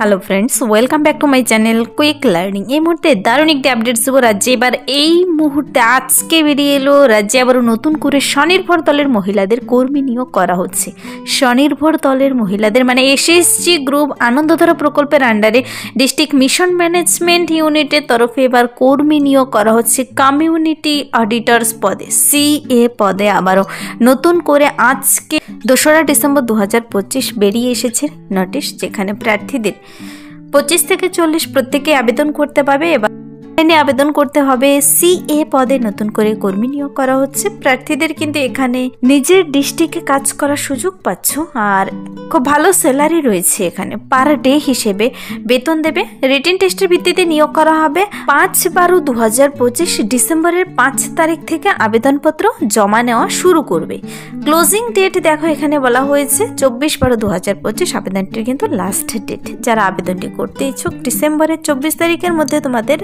Hello friends, welcome back to my channel quick learning. এই মুহূর্তে দারুণ একটি আপডেটস দেবো রাজ্যে। এবার এই মুহূর্তে আজকে বেরিয়ে এলো রাজ্যে আবারও নতুন করে স্বনির্ভর দলের মহিলাদের কর্মী নিয়োগ করা হচ্ছে। স্বনির্ভর দলের মহিলাদের মানে এসএসজি গ্রুপ আনন্দধারা প্রকল্পের আন্ডারে ডিস্ট্রিক্ট মিশন ম্যানেজমেন্ট ইউনিটের তরফে এবার কর্মী নিয়োগ করা হচ্ছে কমিউনিটি অডিটর্স পদে, সিএ পদে। আবারও নতুন করে আজকে 2রা ডিসেম্বর 2025 বেরিয়ে এসেছে নোটিশ, যেখানে প্রার্থীদের 25 থেকে 40 প্রত্যেকে আবেদন করতে পারবে। এবার আবেদন করতে হবে। সিএ পদে নতুন করে কর্মী নিয়োগ করা হচ্ছে। প্রার্থীদের কিন্তু এখানে নিজের ডিস্ট্রিক্টে কাজ করার সুযোগ পাচ্ছ, আর খুব ভালো স্যালারি রয়েছে। এখানে পার ডে হিসেবে বেতন দেবে। রিটেন টেস্টের ভিত্তিতে নিয়োগ করা হবে। 5/12/2025 ডিসেম্বরের 5 তারিখ থেকে আবেদনপত্র জমা নেওয়া শুরু করবে। ক্লোজিং ডেট দেখো, এখানে বলা হয়েছে 24/12/2025 আবেদনটির কিন্তু লাস্ট ডেট। যারা আবেদনটি করতে ইচ্ছুক ডিসেম্বরের 24 তারিখের মধ্যে তোমাদের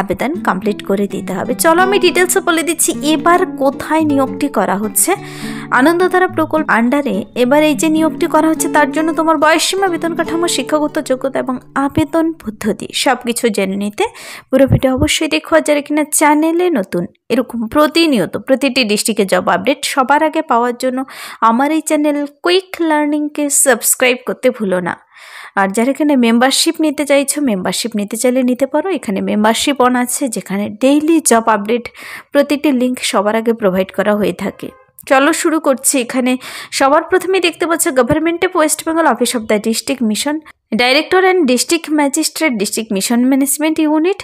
আবেদন কমপ্লিট করে দিতে হবে। চলো আমি ডিটেলসে বলে দিচ্ছি এবার কোথায় নিয়োগটি করা হচ্ছে। আনন্দধারা প্রকল্প আন্ডারে এবার এই যে নিয়োগটি করা হচ্ছে, তার জন্য তোমার বয়সসীমা, বেতন কাঠামো, শিক্ষাগত যোগ্যতা এবং আবেদন পদ্ধতি সবকিছু জেনে নিতে পুরো ভিডিও অবশ্যই দেখো। আর যারা কিনা চ্যানেলে নতুন, এরকম প্রতিনিয়ত প্রতিটি ডিস্ট্রিক্টে জব আপডেট সবার আগে পাওয়ার জন্য আমার এই চ্যানেল কুইক লার্নিংকে সাবস্ক্রাইব করতে ভুলো না। আর যারা এখানে মেম্বারশিপ নিতে চাইছো, মেম্বারশিপ নিতে চাইলে নিতে পারো। এখানে মেম্বারশিপ অন আছে, যেখানে ডেইলি জব আপডেট প্রতিটি লিঙ্ক সবার আগে প্রোভাইড করা হয়ে থাকে। চলো শুরু করছি। এখানে সবার প্রথমে দেখতে পাচ্ছ government of West Bengal office of the district mission director and district magistrate district mission management unit,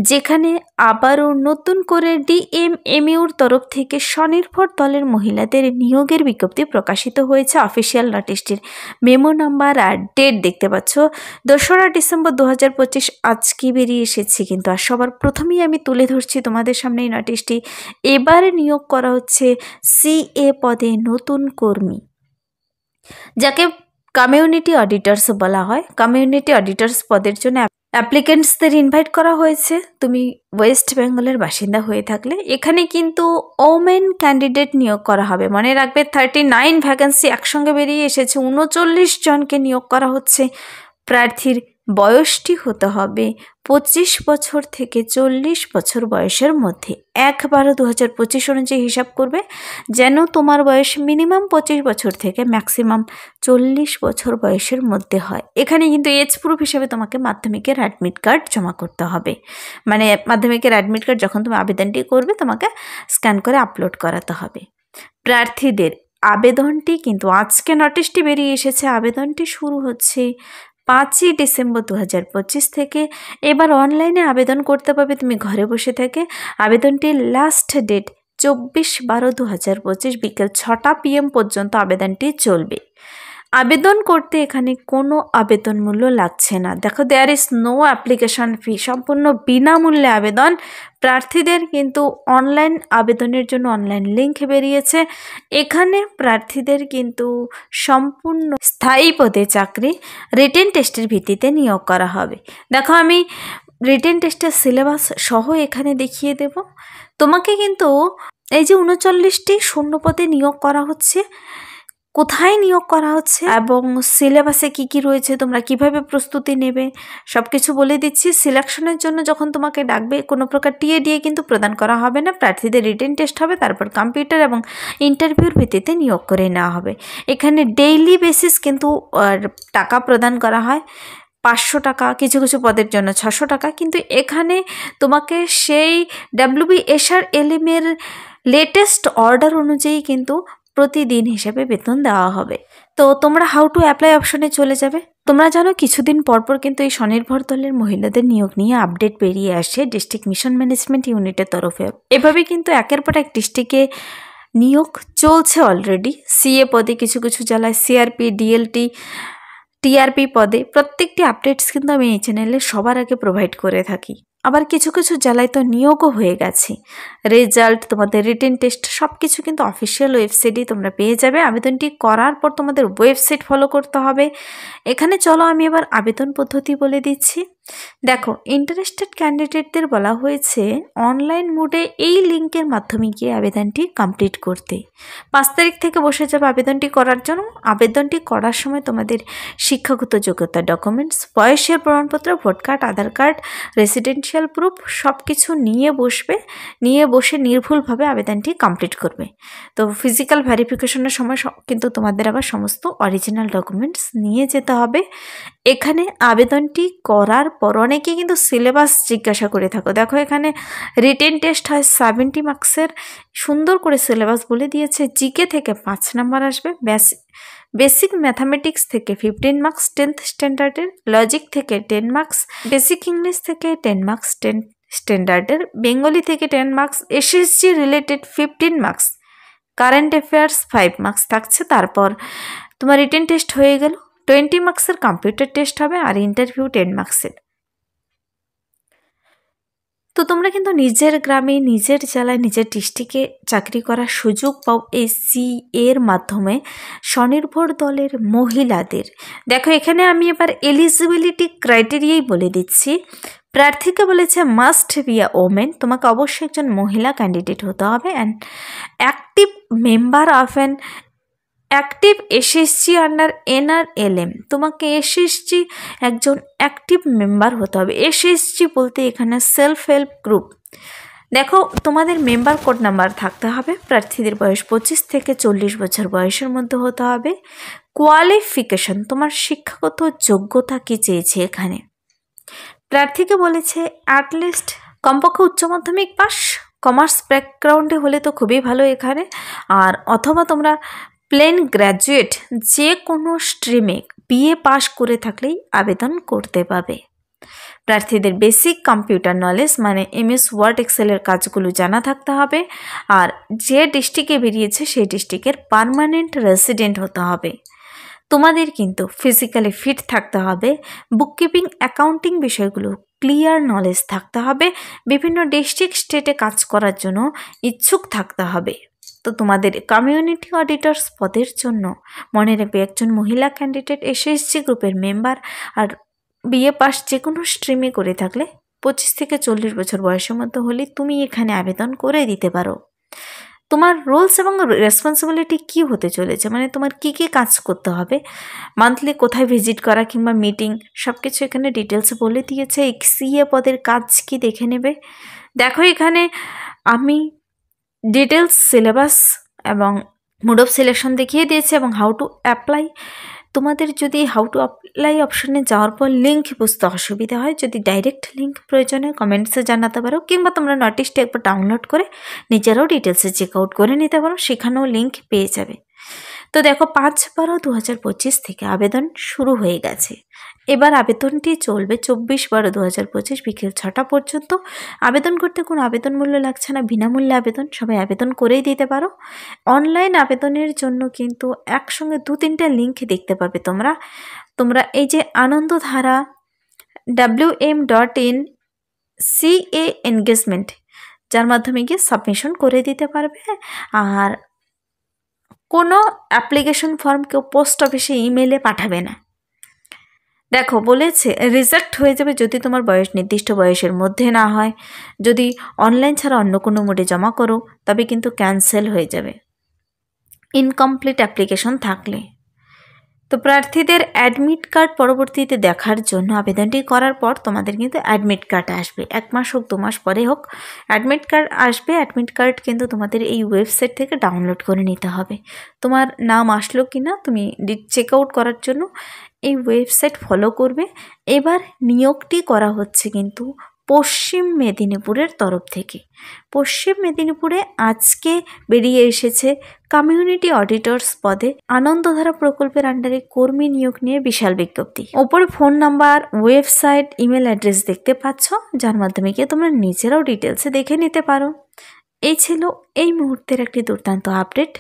যেখানে আবারও নতুন করে ডিএমএমইউর তরফ থেকে স্বনির্ভর দলের মহিলাদের নিয়োগের বিজ্ঞপ্তি প্রকাশিত হয়েছে। অফিসিয়াল নোটিশটির মেমো নাম্বার আর ডেট দেখতে পাচ্ছ 2রা ডিসেম্বর 2025 আজকে বেরিয়ে এসেছে কিন্তু। আর সবার প্রথমেই আমি তুলে ধরছি তোমাদের সামনে এই নোটিশটি। এবারে নিয়োগ করা হচ্ছে সিএ পদে নতুন কর্মী, যাকে কমিউনিটি অডিটর্স বলা হয়। কমিউনিটি অডিটর্স পদের জন্য অ্যাপ্লিকেন্টসদের ইনভাইট করা হয়েছে। তুমি ওয়েস্ট বেঙ্গলের বাসিন্দা হয়ে থাকলে এখানে কিন্তু ওমেন ক্যান্ডিডেট নিয়োগ করা হবে। মনে রাখবে 39 ভ্যাকেন্সি একসঙ্গে বেরিয়ে এসেছে। 39 জনকে নিয়োগ করা হচ্ছে। প্রার্থীর বয়সটি হতে হবে 25 বছর থেকে 40 বছর বয়সের মধ্যে। 1/12/2025 অনুযায়ী হিসাব করবে, যেন তোমার বয়স মিনিমাম 25 বছর থেকে ম্যাক্সিমাম 40 বছর বয়সের মধ্যে হয়। এখানে কিন্তু এজ প্রুফ হিসেবে তোমাকে মাধ্যমিকের অ্যাডমিট কার্ড জমা করতে হবে। মানে মাধ্যমিকের অ্যাডমিট কার্ড যখন তুমি আবেদনটি করবে তোমাকে স্ক্যান করে আপলোড করাতে হবে। প্রার্থীদের আবেদনটি কিন্তু আজকে নোটিশটি বেরিয়ে এসেছে। আবেদনটি শুরু হচ্ছে 5ই ডিসেম্বর 2025 থেকে। এবার অনলাইনে আবেদন করতে পারবে তুমি ঘরে বসে থেকে। আবেদনটির লাস্ট ডেট 24/12/2025 বিকেল 6টা PM পর্যন্ত আবেদনটি চলবে। আবেদন করতে এখানে কোনো আবেদন মূল্য লাগছে না। দেখো, there is no application fee, সম্পূর্ণ বিনামূল্যে আবেদন। প্রার্থীদের কিন্তু অনলাইন আবেদনের জন্য অনলাইন লিঙ্ক বেরিয়েছে। এখানে প্রার্থীদের কিন্তু সম্পূর্ণ স্থায়ী পদে চাকরি রিটেন টেস্টের ভিত্তিতে নিয়োগ করা হবে। দেখো, আমি রিটেন টেস্টের সিলেবাস সহ এখানে দেখিয়ে দেব তোমাকে। কিন্তু এই যে 39টি শূন্য পদে নিয়োগ করা হচ্ছে, কোথায় নিয়োগ করা হচ্ছে এবং সিলেবাসে কি কি রয়েছে, তোমরা কিভাবে প্রস্তুতি নেবে সব কিছু বলে দিচ্ছি। সিলেকশনের জন্য যখন তোমাকে ডাকবে কোনো প্রকার টিএডিএ কিন্তু প্রদান করা হবে না। প্রার্থীদের রিটেন টেস্ট হবে, তারপর কম্পিউটার এবং ইন্টারভিউর ভিত্তিতে নিয়োগ করে নেওয়া হবে। এখানে ডেইলি বেসিস কিন্তু টাকা প্রদান করা হয়। 500 টাকা, কিছু কিছু পদের জন্য 600 টাকা। কিন্তু এখানে তোমাকে সেই WBSRLM এর লেটেস্ট অর্ডার অনুযায়ী কিন্তু প্রতিদিন হিসেবে বেতন দেওয়া হবে। তো তোমরা হাউ টু অ্যাপ্লাই অপশনে চলে যাবে। তোমরা জানো কিছুদিন পরপর কিন্তু এই স্বনির্ভর দলের মহিলাদের নিয়োগ নিয়ে আপডেট বেরিয়ে আসে ডিস্ট্রিক্ট মিশন ম্যানেজমেন্ট ইউনিটের তরফে। এভাবে কিন্তু একের পর এক ডিস্ট্রিক্টে নিয়োগ চলছে অলরেডি। সিএ পদে কিছু কিছু জেলায়, সিআরপি, ডিএলটি, টিআরপি পদে। প্রত্যেকটি আপডেটস কিন্তু আমি এই চ্যানেলে সবার আগে প্রোভাইড করে থাকি। আবার কিছু কিছু জেলায় তো নিয়োগও হয়ে গেছে। রেজাল্ট, তোমাদের রিটেন টেস্ট সব কিছু কিন্তু অফিসিয়াল ওয়েবসাইটেই তোমরা পেয়ে যাবে। আবেদনটি করার পর তোমাদের ওয়েবসাইট ফলো করতে হবে। এখানে চলো আমি এবার আবেদন পদ্ধতি বলে দিচ্ছি। দেখো ইন্টারেস্টেড ক্যান্ডিডেটদের বলা হয়েছে অনলাইন মোডে এই লিঙ্কের মাধ্যমে গিয়ে আবেদনটি কমপ্লিট করতে। 5 তারিখ থেকে বসে যাবে আবেদনটি করার জন্য। আবেদনটি করার সময় তোমাদের শিক্ষাগত যোগ্যতা ডকুমেন্টস, বয়সের প্রমাণপত্র, ভোট কার্ড, আধার কার্ড, রেসিডেন্সিয়াল প্রুফ সব কিছু নিয়ে বসে নির্ভুলভাবে আবেদনটি কমপ্লিট করবে। তো ফিজিক্যাল ভেরিফিকেশনের সময় কিন্তু তোমাদের আবার সমস্ত অরিজিনাল ডকুমেন্টস নিয়ে যেতে হবে। এখানে আবেদনটি করার পর অনেকেই কিন্তু সিলেবাস জিজ্ঞাসা করে থাকো। দেখো এখানে রিটেন টেস্ট হয় 70 মার্কসের, সুন্দর করে সিলেবাস বলে দিয়েছে। জিকে থেকে 5 নাম্বার আসবে, বেসিক ম্যাথামেটিক্স থেকে 15 মার্কস 10th স্ট্যান্ডার্ডের, লজিক থেকে 10 মার্কস, বেসিক ইংলিশ থেকে 10 মার্কস 10th স্ট্যান্ডার্ডের, বেঙ্গলি থেকে 10 marks, SSG related 15 marks, current affairs 5 marks থাকছে। তারপর তোমার রিটেন টেস্ট হয়ে গেল, 20 মার্কসের কম্পিউটার টেস্ট হবে, আর ইন্টারভিউ 10 মার্কসের। তো তোমরা কিন্তু নিজের গ্রামে, নিজের জেলায়, নিজের ডিস্ট্রিক্টে চাকরি করার সুযোগ পাও এই এর মাধ্যমে স্বনির্ভর দলের মহিলাদের। দেখো এখানে আমি এবার এলিজিবিলিটি ক্রাইটেরিয়াই বলে দিচ্ছি। প্রার্থীকে বলেছে মাস্ট বি আ ওমেন, তোমাকে অবশ্যই একজন মহিলা ক্যান্ডিডেট হতে হবে, and active member of an active SSG under NRLM, তোমাকে এসএসজি একজন অ্যাক্টিভ মেম্বার হতে হবে। এসএসজি বলতে এখানে সেলফ হেল্প গ্রুপ। দেখো তোমাদের মেম্বার কোড নাম্বার থাকতে হবে। প্রার্থীদের বয়স 25 থেকে 40 বছর বয়সের মধ্যে হতে হবে। কোয়ালিফিকেশন, তোমার শিক্ষাগত যোগ্যতা কি চেয়েছে এখানে। প্রার্থীকে বলেছে অ্যাটলিস্ট কমপক্ষে উচ্চ মাধ্যমিক পাস, কমার্স ব্যাকগ্রাউন্ডে হলে তো খুবই ভালো এখানে, আর অথবা তোমরা প্লেন গ্র্যাজুয়েট যে কোনো স্ট্রিমে BA পাস করে থাকলেই আবেদন করতে পাবে। প্রার্থীদের বেসিক কম্পিউটার নলেজ মানে MS ওয়ার্ড এক্সেলের কাজগুলো জানা থাকতে হবে, আর যে ডিস্ট্রিক্টে বেরিয়েছে সেই ডিস্ট্রিক্টের পার্মানেন্ট রেসিডেন্ট হতে হবে। তোমাদের কিন্তু ফিজিক্যালি ফিট থাকতে হবে, বুককিপিং অ্যাকাউন্টিং বিষয়গুলো ক্লিয়ার নলেজ থাকতে হবে, বিভিন্ন ডিস্ট্রিক্ট স্টেটে কাজ করার জন্য ইচ্ছুক থাকতে হবে। তো তোমাদের কমিউনিটি অডিটর্স পদের জন্য মনে রাখবে একজন মহিলা ক্যান্ডিডেট এসএসজি গ্রুপের মেম্বার আর BA পাস যে কোনো স্ট্রিমে করে থাকলে 25 থেকে 40 বছর বয়সের মধ্যে হলে তুমি এখানে আবেদন করে দিতে পারো। তোমার রোলস এবং রেসপন্সিবিলিটি কি হতে চলেছে, মানে তোমার কি কি কাজ করতে হবে, মান্থলি কোথায় ভিজিট করা কিংবা মিটিং, সব কিছু এখানে ডিটেলসে বলে দিয়েছে। এই CA পদের কাজ কি দেখে নেবে। দেখো এখানে আমি ডিটেলস সিলেবাস এবং মোড অফ সিলেকশন দেখিয়ে দিয়েছি এবং হাউ টু অ্যাপ্লাই। তোমাদের যদি হাউ টু অ্যাপ্লাই অপশনে যাওয়ার পর লিঙ্ক বুঝতে অসুবিধা হয়, যদি ডাইরেক্ট লিঙ্ক প্রয়োজনে কমেন্টসে জানাতে পারো, কিংবা তোমরা নোটিশটা একবার ডাউনলোড করে নিজেরাও ডিটেলসে চেক আউট করে নিতে পারো, সেখানেও লিঙ্ক পেয়ে যাবে। তো দেখো 5/12/2025 থেকে আবেদন শুরু হয়ে গেছে। এবার আবেদনটি চলবে 24/12/2025 বিকেল 6টা পর্যন্ত। আবেদন করতে কোনো আবেদন মূল্য লাগছে না, বিনামূল্যে আবেদন, সবাই আবেদন করেই দিতে পারো। অনলাইন আবেদনের জন্য কিন্তু একসঙ্গে 2-3টা লিঙ্ক দেখতে পাবে তোমরা এই যে আনন্দধারা wm.in CA এনগেজমেন্ট, যার মাধ্যমে গিয়ে সাবমিশন করে দিতে পারবে। আর কোনো অ্যাপ্লিকেশন ফর্ম কেউ পোস্ট অফিসে ইমেলে পাঠাবে না। দেখো বলেছে রিজেক্ট হয়ে যাবে যদি তোমার বয়স নির্দিষ্ট বয়সের মধ্যে না হয়। যদি অনলাইন ছাড়া অন্য কোনো মোডে জমা করো তবে কিন্তু ক্যান্সেল হয়ে যাবে ইনকমপ্লিট অ্যাপ্লিকেশন থাকলে। তো প্রার্থীদের অ্যাডমিট কার্ড পরবর্তীতে দেখার জন্য আবেদনটি করার পর তোমাদের কিন্তু অ্যাডমিট কার্ড আসবে, 1 মাস হোক 2 মাস পরে হোক অ্যাডমিট কার্ড আসবে। অ্যাডমিট কার্ড কিন্তু তোমাদের এই ওয়েবসাইট থেকে ডাউনলোড করে নিতে হবে। তোমার নাম আসলো কি না তুমি চেক আউট করার জন্য এই ওয়েবসাইট ফলো করবে। এবার নিয়োগটি করা হচ্ছে কিন্তু পশ্চিম মেদিনীপুরের তরফ থেকে। পশ্চিম মেদিনীপুরে আজকে বেরিয়ে এসেছে কমিউনিটি অডিটর্স পদে আনন্দধারা প্রকল্পের আন্ডারে কর্মী নিয়োগ নিয়ে বিশাল বিজ্ঞপ্তি। ওপরে phone number, website, email address দেখতে পাচ্ছ, যার মাধ্যমে গিয়ে তোমরা নিজেরাও ডিটেলসে দেখে নিতে পারো। এই ছিল এই মুহূর্তের একটি দুর্দান্ত আপডেট।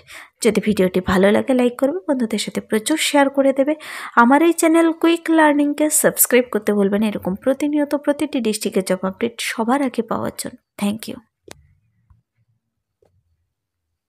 যদি ভিডিওটি ভালো লাগে লাইক করবে, বন্ধুদের সাথে প্রচুর শেয়ার করে দেবে। আমার এই চ্যানেল কুইক লার্নিংকে সাবস্ক্রাইব করতে ভুলবেন এরকম প্রতিনিয়ত প্রতিটি ডিস্ট্রিক্টের জব আপডেট সবার আগে পাওয়ার জন্য। Thank you.